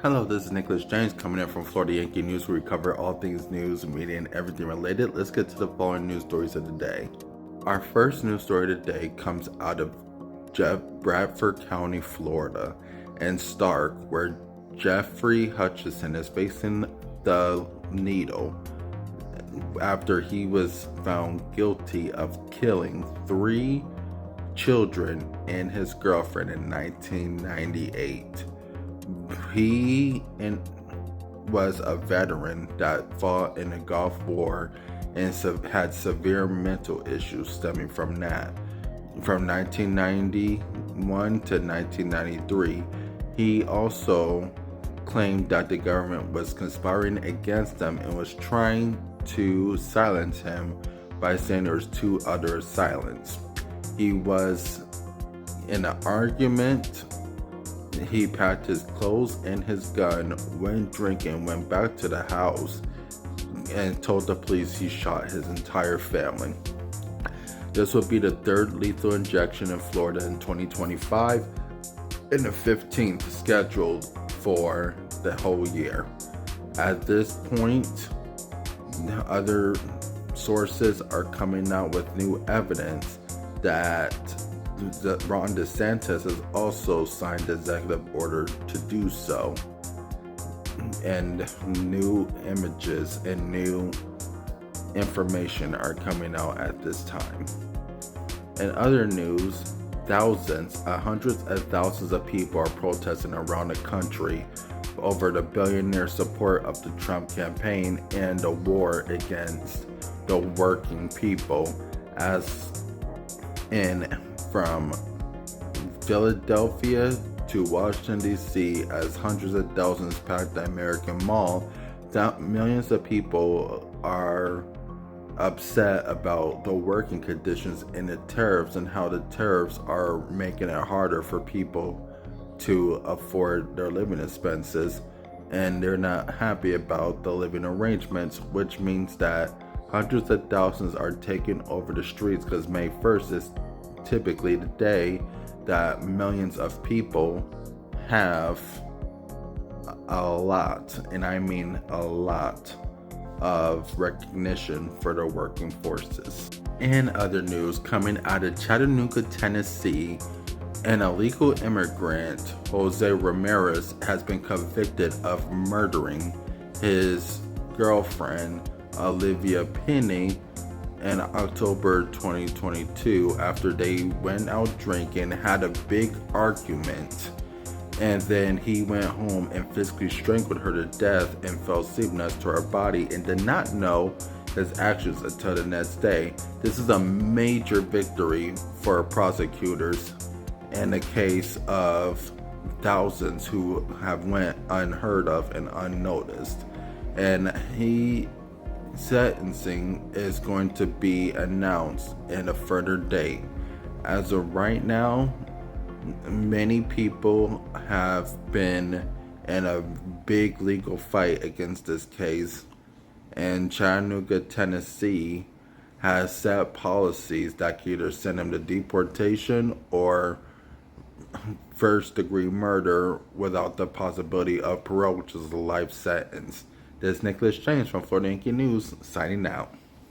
Hello, this is Nicholas James coming in from Florida Yankee News, where we cover all things news, media, and everything related. Let's get to the following news stories of the day. Our first news story today comes out of Bradford County, Florida, and Stark, where Jeffrey Hutchison is facing the needle after he was found guilty of killing 3 children and his girlfriend in 1998. He was a veteran that fought in the Gulf War and had severe mental issues stemming from that. From 1991 to 1993, he also claimed that the government was conspiring against him and was trying to silence him by saying there was 2 other assailants. He was in an argument. He packed his clothes and his gun, went drinking, went back to the house, and told the police he shot his entire family. This would be the 3rd lethal injection in Florida in 2025 and the 15th scheduled for the whole year. At this point, other sources are coming out with new evidence that Ron DeSantis has also signed the executive order to do so, and new images and new information are coming out at this time. In other news, hundreds of thousands of people are protesting around the country over the billionaire support of the Trump campaign and the war against the working people, as in from Philadelphia to Washington, D.C., as hundreds of thousands packed the American Mall. Millions of people are upset about the working conditions and the tariffs, and how the tariffs are making it harder for people to afford their living expenses, and they're not happy about the living arrangements, which means that hundreds of thousands are taking over the streets, because May 1st is typically the day that millions of people have a lot, and I mean a lot, of recognition for their working forces. In other news, coming out of Chattanooga, Tennessee, an illegal immigrant, Jose Ramirez, has been convicted of murdering his girlfriend, Olivia Penny, in October 2022 after they went out drinking, had a big argument, and then he went home and physically strangled her to death and fell asleep next to her body and did not know his actions until the next day. This is a major victory for prosecutors in the case of thousands who have went unheard of and unnoticed. And sentencing is going to be announced in a further date. As of right now, many people have been in a big legal fight against this case, and Chattanooga, Tennessee has set policies that can either send him to deportation or first-degree murder without the possibility of parole, which is a life sentence. This is Nicholas James from Florida Yankee News, signing out.